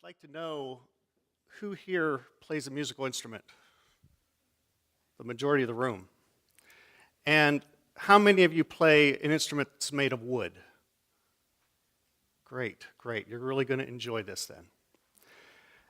like to know who here plays a musical instrument? The majority of the room. And how many of you play an instrument that's made of wood? Great, great. You're really going to enjoy this then.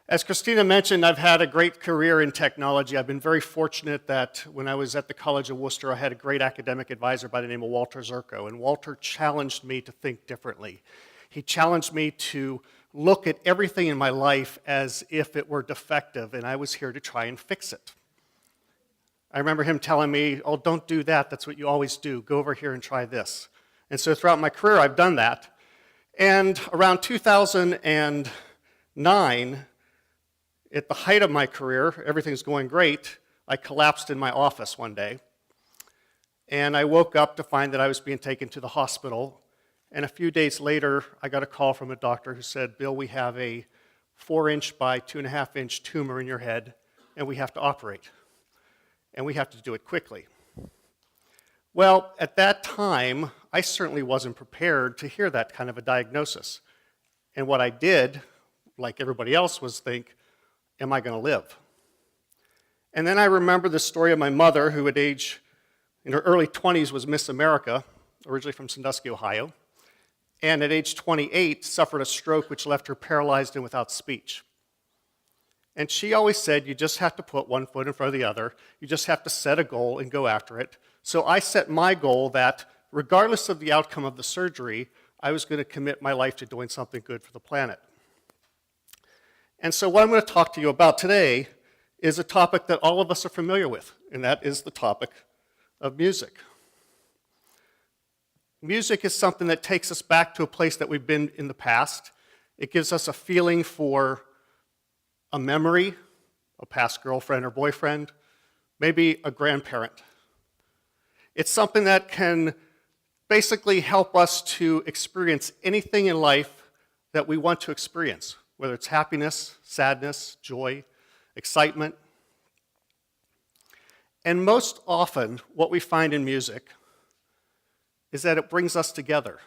As Christina mentioned, I've had a great career in technology. I've been very fortunate that when I was at the College of Wooster, I had a great academic advisor by the name of Walter Zirko, and Walter challenged me to think differently. He challenged me to look at everything in my life as if it were defective, and I was here to try and fix it. I remember him telling me, oh, don't do that. That's what you always do. Go over here and try this. And so throughout my career, I've done that. And around 2009, at the height of my career, everything's going great, I collapsed in my office one day. And I woke up to find that I was being taken to the hospital. And a few days later, I got a call from a doctor who said, Bill, we have a 4-inch by 2.5-inch tumor in your head, and we have to operate. And we have to do it quickly. Well, at that time, I certainly wasn't prepared to hear that kind of a diagnosis. And what I did, like everybody else, was think, am I going to live? And then I remember the story of my mother, who at age, in her early 20s, was Miss America, originally from Sandusky, Ohio. And at age 28, suffered a stroke which left her paralyzed and without speech. And she always said, you just have to put one foot in front of the other. You just have to set a goal and go after it. So I set my goal that regardless of the outcome of the surgery, I was going to commit my life to doing something good for the planet. And so what I'm going to talk to you about today is a topic that all of us are familiar with, and that is the topic of music. Music is something that takes us back to a place that we've been in the past. It gives us a feeling for a memory, a past girlfriend or boyfriend, maybe a grandparent. It's something that can basically help us to experience anything in life that we want to experience, whether it's happiness, sadness, joy, excitement. And most often, what we find in music is that it brings us together.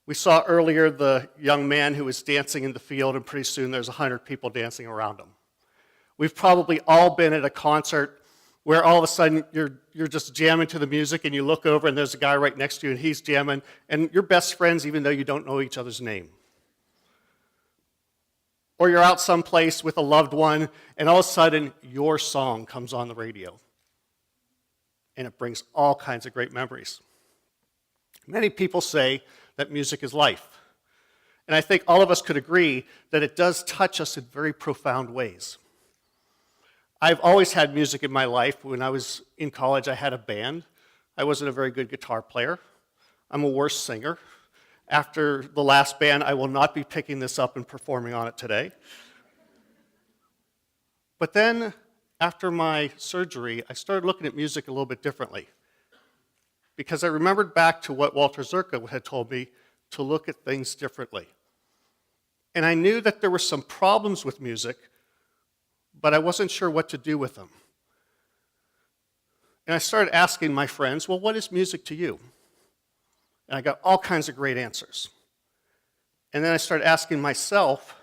We saw earlier the young man who was dancing in the field, and pretty soon there's 100 people dancing around him. We've probably all been at a concert where all of a sudden you're just jamming to the music, and you look over and there's a guy right next to you and he's jamming, and you're best friends even though you don't know each other's name. Or you're out someplace with a loved one, and all of a sudden your song comes on the radio. And it brings all kinds of great memories. Many people say that music is life. And I think all of us could agree that it does touch us in very profound ways. I've always had music in my life. When I was in college, I had a band. I wasn't a very good guitar player. I'm a worse singer. After the last band, I will not be picking this up and performing on it today. But then, after my surgery, I started looking at music a little bit differently, because I remembered back to what Walter Zirko had told me to look at things differently. And I knew that there were some problems with music, but I wasn't sure what to do with them. And I started asking my friends, well, what is music to you? And I got all kinds of great answers. And then I started asking myself,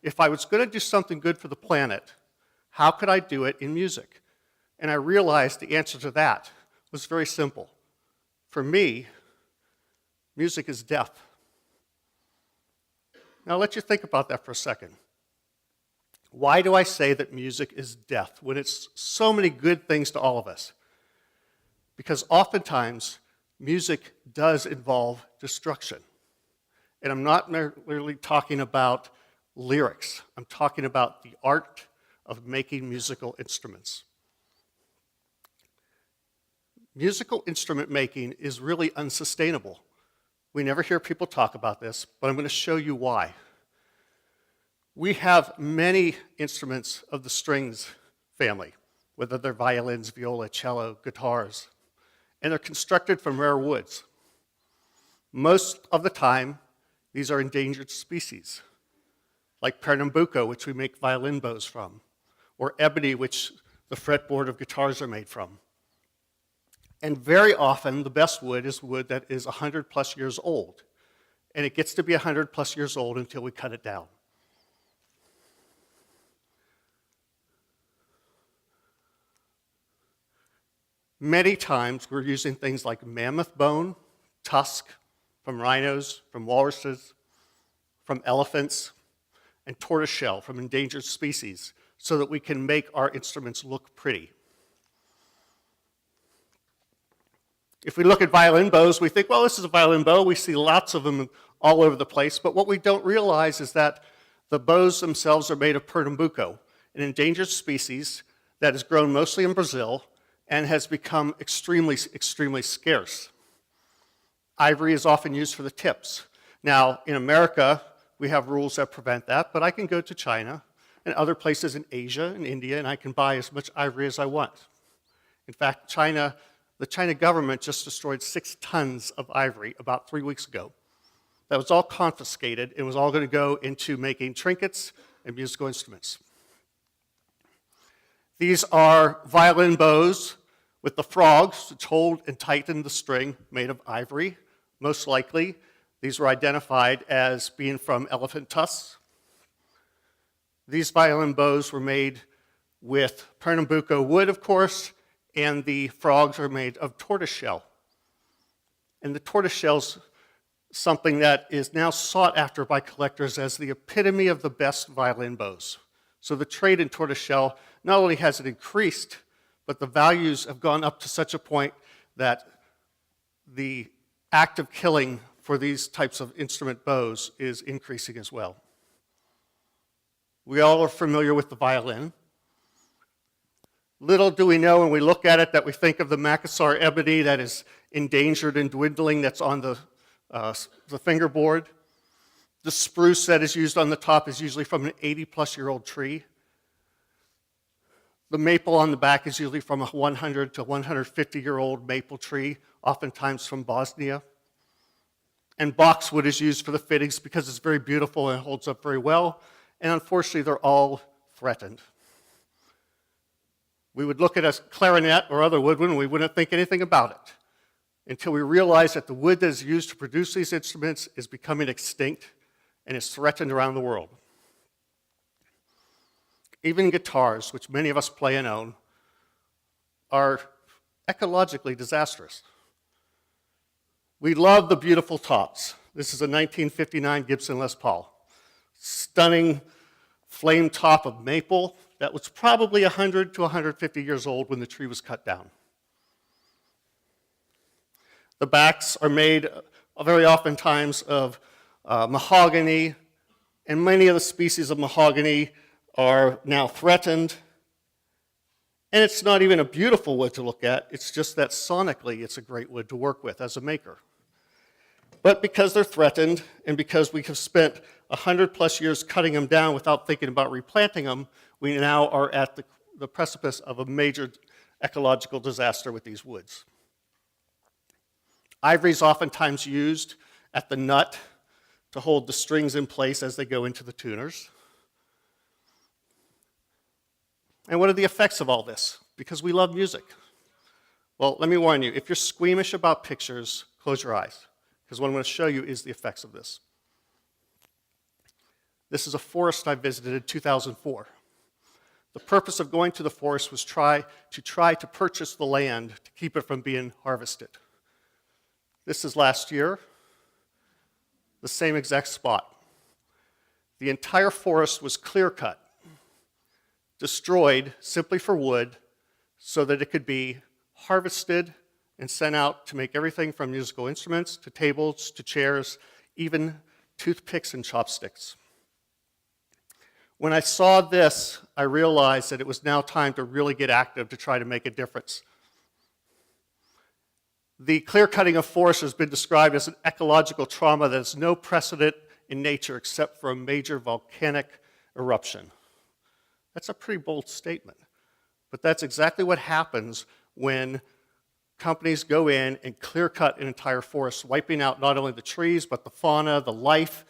if I was going to do something good for the planet, how could I do it in music? And I realized the answer to that was very simple. For me, music is death. Now, I'll let you think about that for a second. Why do I say that music is death when it's so many good things to all of us? Because oftentimes, music does involve destruction. And I'm not merely talking about lyrics. I'm talking about the art of making musical instruments. Musical instrument making is really unsustainable. We never hear people talk about this, but I'm going to show you why. We have many instruments of the strings family, whether they're violins, viola, cello, guitars, and they're constructed from rare woods. Most of the time, these are endangered species, like Pernambuco, which we make violin bows from, or ebony, which the fretboard of guitars are made from. And very often, the best wood is wood that is 100 plus years old. And it gets to be 100 plus years old until we cut it down. Many times we're using things like mammoth bone, tusk from rhinos, from walruses, from elephants, and tortoiseshell from endangered species so that we can make our instruments look pretty. If we look at violin bows, we think, well, this is a violin bow. We see lots of them all over the place. But what we don't realize is that the bows themselves are made of Pernambuco, an endangered species that is grown mostly in Brazil and has become extremely, extremely scarce. Ivory is often used for the tips. Now, in America, we have rules that prevent that, but I can go to China and other places in Asia and India, and I can buy as much ivory as I want. In fact, the China government just destroyed 6 tons of ivory about 3 weeks ago. That was all confiscated. It was all going to go into making trinkets and musical instruments. These are violin bows with the frogs which hold and tighten the string made of ivory. Most likely, these were identified as being from elephant tusks. These violin bows were made with Pernambuco wood, of course, and the frogs are made of tortoiseshell. And the tortoiseshell's something that is now sought after by collectors as the epitome of the best violin bows. So the trade in tortoiseshell, not only has it increased, but the values have gone up to such a point that the act of killing for these types of instrument bows is increasing as well. We all are familiar with the violin. Little do we know when we look at it that we think of the Makassar ebony that is endangered and dwindling that's on the fingerboard. The spruce that is used on the top is usually from an 80-plus-year-old tree. The maple on the back is usually from a 100 to 150-year-old maple tree, oftentimes from Bosnia. And boxwood is used for the fittings because it's very beautiful and holds up very well. And unfortunately, they're all threatened. We would look at a clarinet or other woodwind and we wouldn't think anything about it until we realize that the wood that is used to produce these instruments is becoming extinct and is threatened around the world. Even guitars, which many of us play and own, are ecologically disastrous. We love the beautiful tops. This is a 1959 Gibson Les Paul. Stunning flame top of maple that was probably 100 to 150 years old when the tree was cut down. The backs are made very oftentimes of mahogany, and many of the species of mahogany are now threatened. And it's not even a beautiful wood to look at, it's just that sonically it's a great wood to work with as a maker. But because they're threatened, and because we have spent 100-plus years cutting them down without thinking about replanting them, we now are at the precipice of a major ecological disaster with these woods. Ivory is oftentimes used at the nut to hold the strings in place as they go into the tuners. And what are the effects of all this? Because we love music. Well, let me warn you, if you're squeamish about pictures, close your eyes, because what I'm going to show you is the effects of this. This is a forest I visited in 2004. The purpose of going to the forest was try to purchase the land to keep it from being harvested. This is last year, the same exact spot. The entire forest was clear-cut, destroyed simply for wood so that it could be harvested and sent out to make everything from musical instruments to tables to chairs, even toothpicks and chopsticks. When I saw this, I realized that it was now time to really get active to try to make a difference. The clear-cutting of forests has been described as an ecological trauma that has no precedent in nature except for a major volcanic eruption. That's a pretty bold statement, but that's exactly what happens when companies go in and clear-cut an entire forest, wiping out not only the trees, but the fauna, the life,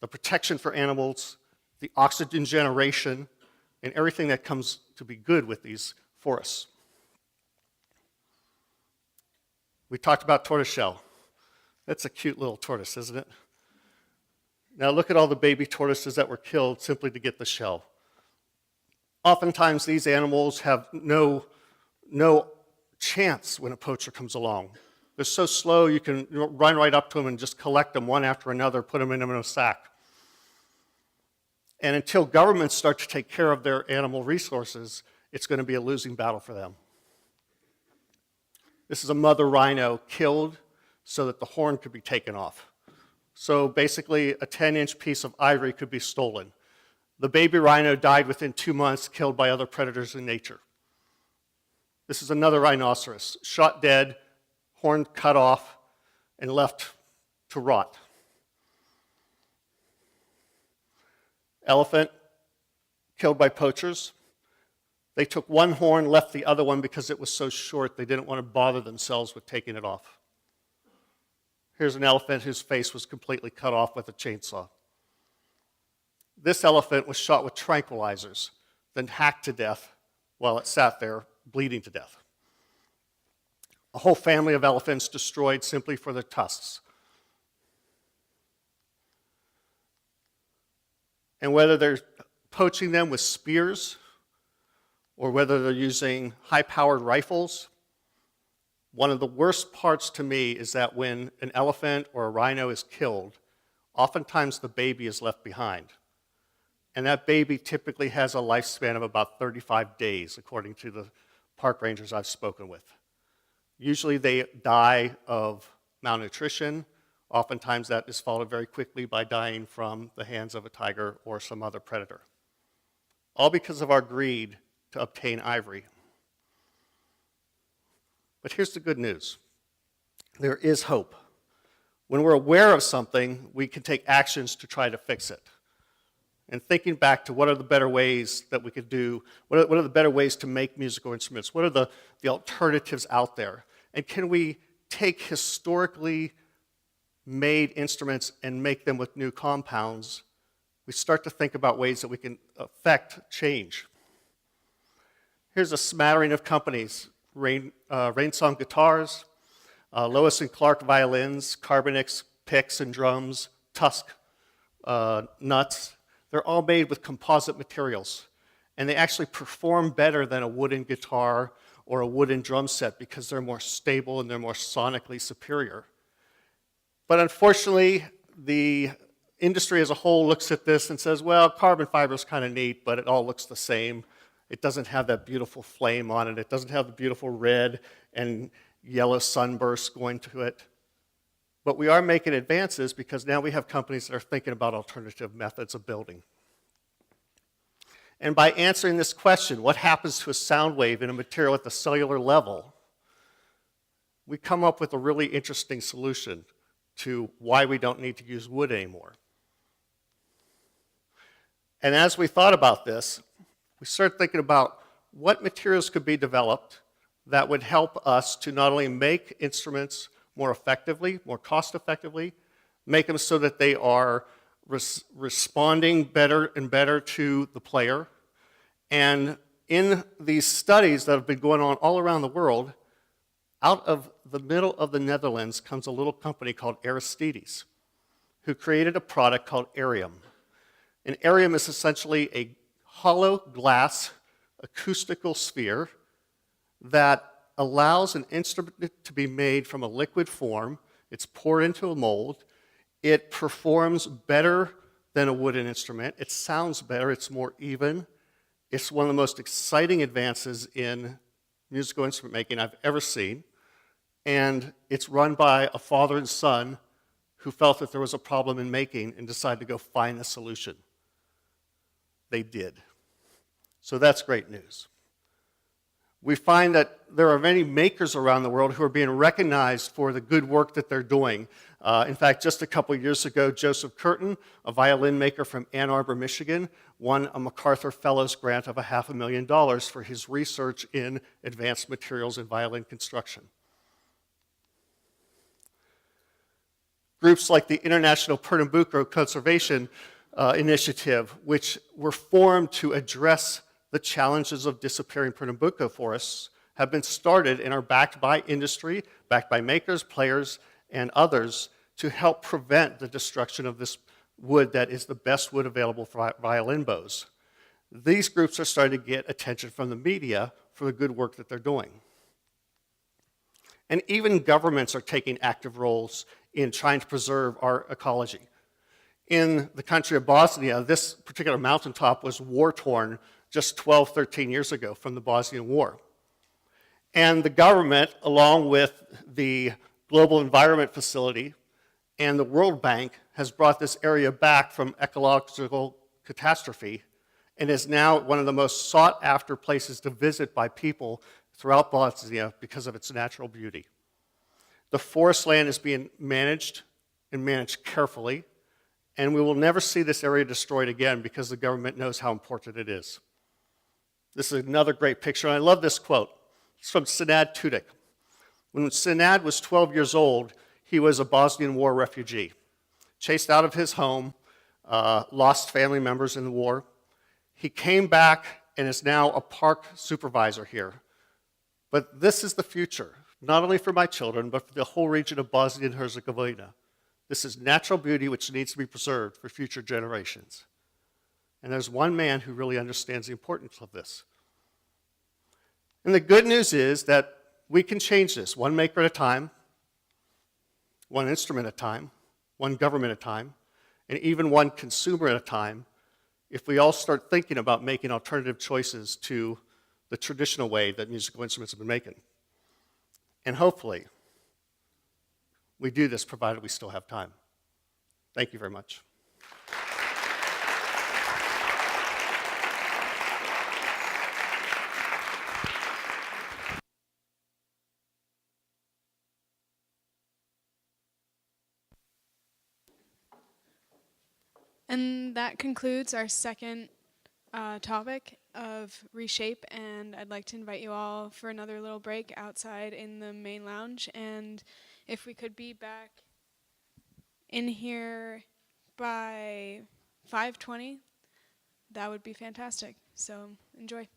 the protection for animals, the oxygen generation, and everything that comes to be good with these forests. We talked about tortoiseshell. That's a cute little tortoise, isn't it? Now look at all the baby tortoises that were killed simply to get the shell. Oftentimes these animals have no chance when a poacher comes along. They're so slow you can run right up to them and just collect them one after another, put them in a sack. And until governments start to take care of their animal resources, it's going to be a losing battle for them. This is a mother rhino killed so that the horn could be taken off. So basically, a 10-inch piece of ivory could be stolen. The baby rhino died within 2 months, killed by other predators in nature. This is another rhinoceros, shot dead, horn cut off, and left to rot. Elephant, killed by poachers. They took one horn, left the other one because it was so short they didn't want to bother themselves with taking it off. Here's an elephant whose face was completely cut off with a chainsaw. This elephant was shot with tranquilizers, then hacked to death while it sat there bleeding to death. A whole family of elephants destroyed simply for their tusks. And whether they're poaching them with spears or whether they're using high-powered rifles, one of the worst parts to me is that when an elephant or a rhino is killed, oftentimes the baby is left behind. And that baby typically has a lifespan of about 35 days, according to the park rangers I've spoken with. Usually they die of malnutrition. Oftentimes that is followed very quickly by dying from the hands of a tiger or some other predator. All because of our greed to obtain ivory. But here's the good news. There is hope. When we're aware of something, we can take actions to try to fix it. And thinking back to what are the better ways that we could do, what are the better ways to make musical instruments? What are the alternatives out there? And can we take historically made instruments and make them with new compounds? We start to think about ways that we can affect change. Here's a smattering of companies: Rainsong guitars, Lois and Clark violins, Carbonix picks and drums, Tusk nuts. They're all made with composite materials, and they actually perform better than a wooden guitar or a wooden drum set because they're more stable and they're more sonically superior. But unfortunately, the industry as a whole looks at this and says, well, carbon fiber is kind of neat, but it all looks the same. It doesn't have that beautiful flame on it. It doesn't have the beautiful red and yellow sunbursts going to it. But we are making advances because now we have companies that are thinking about alternative methods of building. And by answering this question, what happens to a sound wave in a material at the cellular level, we come up with a really interesting solution to why we don't need to use wood anymore. And as we thought about this, we started thinking about what materials could be developed that would help us to not only make instruments more effectively, more cost effectively, make them so that they are responding better and better to the player. And in these studies that have been going on all around the world, out of the middle of the Netherlands comes a little company called Aristides, who created a product called Arium. And Arium is essentially a hollow glass acoustical sphere that allows an instrument to be made from a liquid form. It's poured into a mold. It performs better than a wooden instrument. It sounds better. It's more even. It's one of the most exciting advances in musical instrument making I've ever seen. And it's run by a father and son who felt that there was a problem in making and decided to go find a solution. They did. So that's great news. We find that there are many makers around the world who are being recognized for the good work that they're doing. In fact, just a couple years ago, Joseph Curtin, a violin maker from Ann Arbor, Michigan, won a MacArthur Fellows grant of $500,000 for his research in advanced materials in violin construction. Groups like the International Pernambuco Conservation Initiative, which were formed to address the challenges of disappearing Pernambuco forests, have been started and are backed by industry, backed by makers, players, and others to help prevent the destruction of this wood that is the best wood available for violin bows. These groups are starting to get attention from the media for the good work that they're doing. And even governments are taking active roles in trying to preserve our ecology. In the country of Bosnia, this particular mountaintop was war-torn just 12, 13 years ago from the Bosnian War. And the government, along with the Global Environment Facility and the World Bank, has brought this area back from ecological catastrophe and is now one of the most sought-after places to visit by people throughout Bosnia because of its natural beauty. The forest land is being managed and managed carefully, and we will never see this area destroyed again because the government knows how important it is. This is another great picture, and I love this quote. It's from Senad Tudik. When Senad was 12 years old, he was a Bosnian War refugee, chased out of his home, lost family members in the war. He came back and is now a park supervisor here. But this is the future, not only for my children, but for the whole region of Bosnia and Herzegovina. This is natural beauty which needs to be preserved for future generations. And there's one man who really understands the importance of this. And the good news is that we can change this one maker at a time, one instrument at a time, one government at a time, and even one consumer at a time, if we all start thinking about making alternative choices to the traditional way that musical instruments have been making. And hopefully, we do this provided we still have time. Thank you very much. And that concludes our second topic of Reshape, and I'd like to invite you all for another little break outside in the main lounge, and if we could be back in here by 5:20, that would be fantastic. So enjoy.